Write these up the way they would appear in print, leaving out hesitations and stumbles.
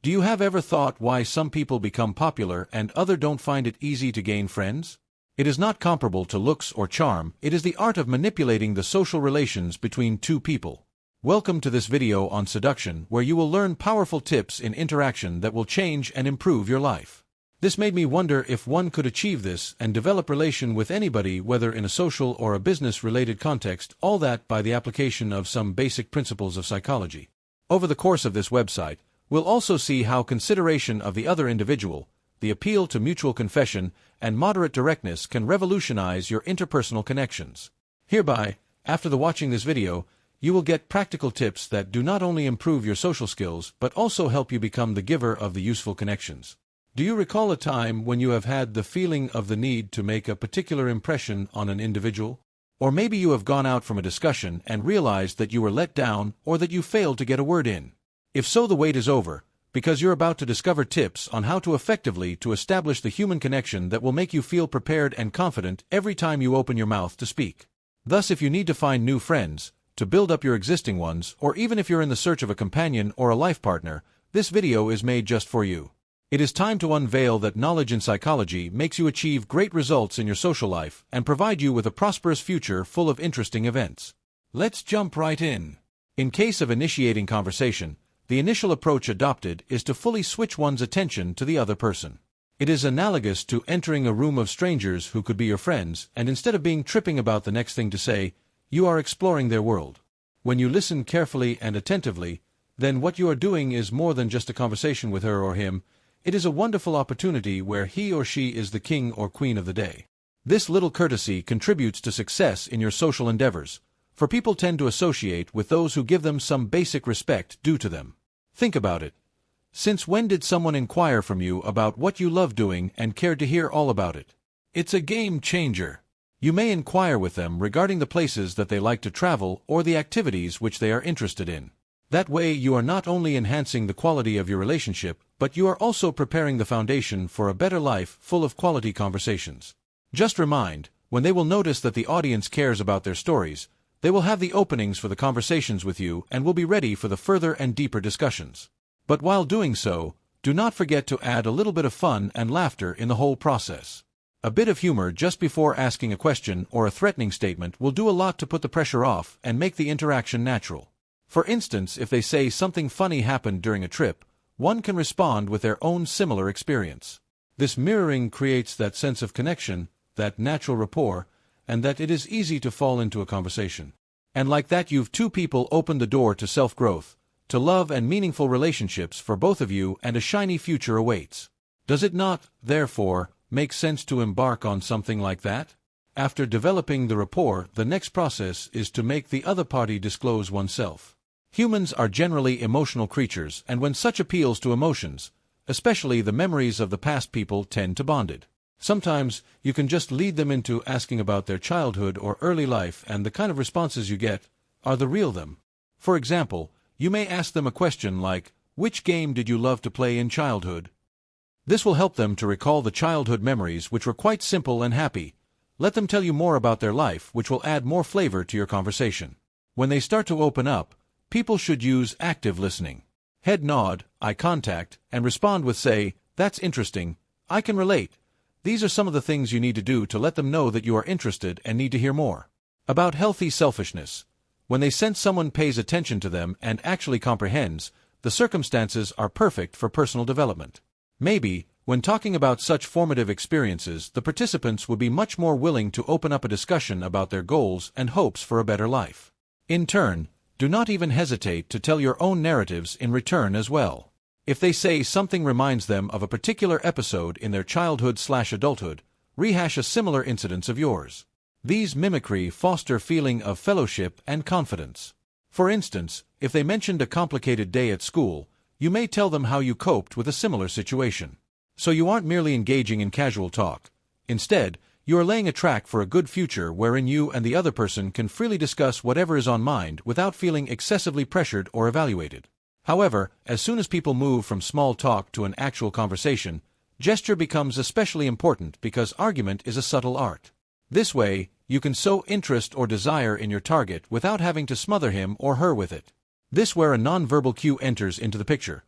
Do you have ever thought why some people become popular and others don't find it easy to gain friends? It is not comparable to looks or charm, it is the art of manipulating the social relations between two people. Welcome to this video on seduction, where you will learn powerful tips in interaction that will change and improve your life. This made me wonder if one could achieve this and develop relation with anybody, whether in a social or a business-related context, all that by the application of some basic principles of psychology. Over the course of this website, we'll also see how consideration of the other individual, the appeal to mutual confession, and moderate directness can revolutionize your interpersonal connections. Hereby, after watching this video, you will get practical tips that do not only improve your social skills but also help you become the giver of the useful connections. Do you recall a time when you have had the feeling of the need to make a particular impression on an individual? Or maybe you have gone out from a discussion and realized that you were let down or that you failed to get a word in. If so, the wait is over, because you're about to discover tips on how to effectively establish the human connection that will make you feel prepared and confident every time you open your mouth to speak. Thus, if you need to find new friends, to build up your existing ones, or even if you're in the search of a companion or a life partner, this video is made just for you. It is time to unveil that knowledge in psychology makes you achieve great results in your social life and provide you with a prosperous future full of interesting events. Let's jump right in. In case of initiating conversation, the initial approach adopted is to fully switch one's attention to the other person. It is analogous to entering a room of strangers who could be your friends, and instead of being tripping about the next thing to say, you are exploring their world. When you listen carefully and attentively, then what you are doing is more than just a conversation with her or him. It is a wonderful opportunity where he or she is the king or queen of the day. This little courtesy contributes to success in your social endeavors, for people tend to associate with those who give them some basic respect due to them. Think about it. Since when did someone inquire from you about what you love doing and cared to hear all about it? It's a game changer. You may inquire with them regarding the places that they like to travel or the activities which they are interested in. That way you are not only enhancing the quality of your relationship, but you are also preparing the foundation for a better life full of quality conversations. Just remind, when they will notice that the audience cares about their stories, they will have the openings for the conversations with you and will be ready for the further and deeper discussions. But while doing so, do not forget to add a little bit of fun and laughter in the whole process. A bit of humor just before asking a question or a threatening statement will do a lot to put the pressure off and make the interaction natural. For instance, if they say something funny happened during a trip, one can respond with their own similar experience. This mirroring creates that sense of connection, that natural rapport, and that it is easy to fall into a conversation. And like that, you've two people opened the door to self-growth, to love and meaningful relationships for both of you, and a shiny future awaits. Does it not, therefore, make sense to embark on something like that? After developing the rapport, the next process is to make the other party disclose oneself. Humans are generally emotional creatures, and when such appeals to emotions, especially the memories of the past, people tend to bond it. Sometimes, you can just lead them into asking about their childhood or early life, and the kind of responses you get are the real them. For example, you may ask them a question like, "Which game did you love to play in childhood?" This will help them to recall the childhood memories which were quite simple and happy. Let them tell you more about their life, which will add more flavor to your conversation. When they start to open up, people should use active listening. Head nod, eye contact, and respond with say, "That's interesting, I can relate." These are some of the things you need to do to let them know that you are interested and need to hear more. About healthy selfishness. When they sense someone pays attention to them and actually comprehends, the circumstances are perfect for personal development. Maybe, when talking about such formative experiences, the participants would be much more willing to open up a discussion about their goals and hopes for a better life. In turn, do not even hesitate to tell your own narratives in return as well. If they say something reminds them of a particular episode in their childhood/adulthood, rehash a similar incident of yours. These mimicry foster feeling of fellowship and confidence. For instance, if they mentioned a complicated day at school, you may tell them how you coped with a similar situation. So you aren't merely engaging in casual talk. Instead, you are laying a track for a good future wherein you and the other person can freely discuss whatever is on mind without feeling excessively pressured or evaluated. However, as soon as people move from small talk to an actual conversation, gesture becomes especially important because argument is a subtle art. This way, you can sow interest or desire in your target without having to smother him or her with it. This where a nonverbal cue enters into the picture.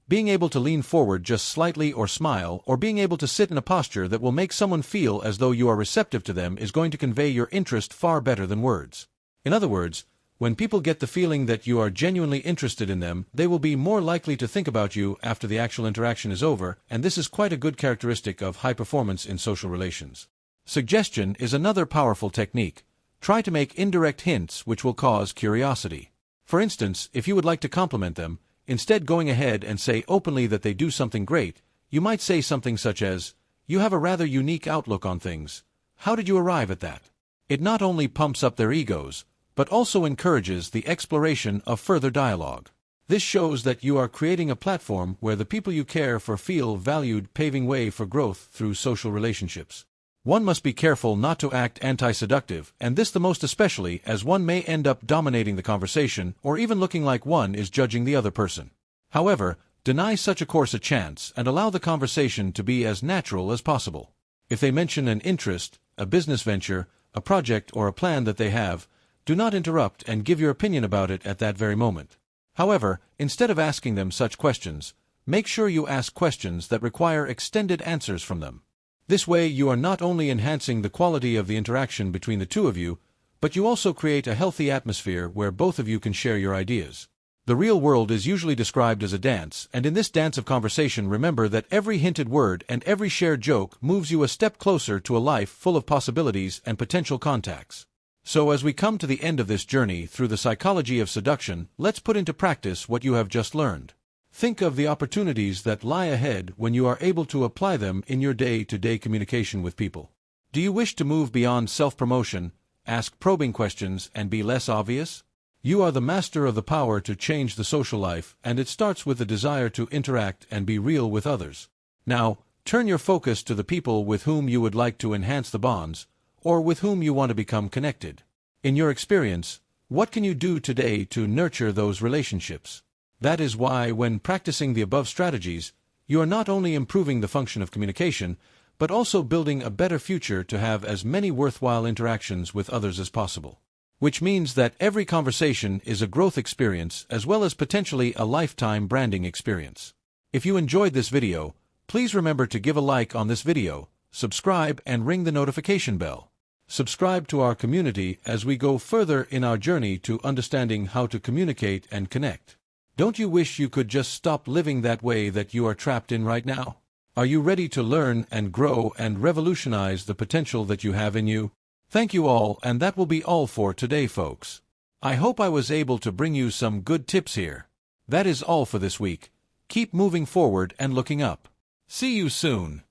Being able to lean forward just slightly or smile, or being able to sit in a posture that will make someone feel as though you are receptive to them is going to convey your interest far better than words. In other words, when people get the feeling that you are genuinely interested in them, they will be more likely to think about you after the actual interaction is over, and this is quite a good characteristic of high performance in social relations. Suggestion is another powerful technique. Try to make indirect hints which will cause curiosity. For instance, if you would like to compliment them, instead going ahead and say openly that they do something great, you might say something such as, "You have a rather unique outlook on things. How did you arrive at that?" It not only pumps up their egos, but also encourages the exploration of further dialogue. This shows that you are creating a platform where the people you care for feel valued, paving way for growth through social relationships. One must be careful not to act anti-seductive, and this the most especially as one may end up dominating the conversation or even looking like one is judging the other person. However, deny such a course a chance and allow the conversation to be as natural as possible. If they mention an interest, a business venture, a project or a plan that they have, do not interrupt and give your opinion about it at that very moment. However, instead of asking them such questions, make sure you ask questions that require extended answers from them. This way you are not only enhancing the quality of the interaction between the two of you, but you also create a healthy atmosphere where both of you can share your ideas. The real world is usually described as a dance, and in this dance of conversation remember that every hinted word and every shared joke moves you a step closer to a life full of possibilities and potential contacts. So as we come to the end of this journey through the psychology of seduction, let's put into practice what you have just learned. Think of the opportunities that lie ahead when you are able to apply them in your day-to-day communication with people. Do you wish to move beyond self-promotion, ask probing questions, and be less obvious? You are the master of the power to change the social life, and it starts with the desire to interact and be real with others. Now, turn your focus to the people with whom you would like to enhance the bonds, or with whom you want to become connected. In your experience, what can you do today to nurture those relationships? That is why, when practicing the above strategies, you are not only improving the function of communication, but also building a better future to have as many worthwhile interactions with others as possible. Which means that every conversation is a growth experience as well as potentially a lifetime branding experience. If you enjoyed this video, please remember to give a like on this video, subscribe and ring the notification bell. Subscribe to our community as we go further in our journey to understanding how to communicate and connect. Don't you wish you could just stop living that way that you are trapped in right now? Are you ready to learn and grow and revolutionize the potential that you have in you? Thank you all, and that will be all for today, folks. I hope I was able to bring you some good tips here. That is all for this week. Keep moving forward and looking up. See you soon.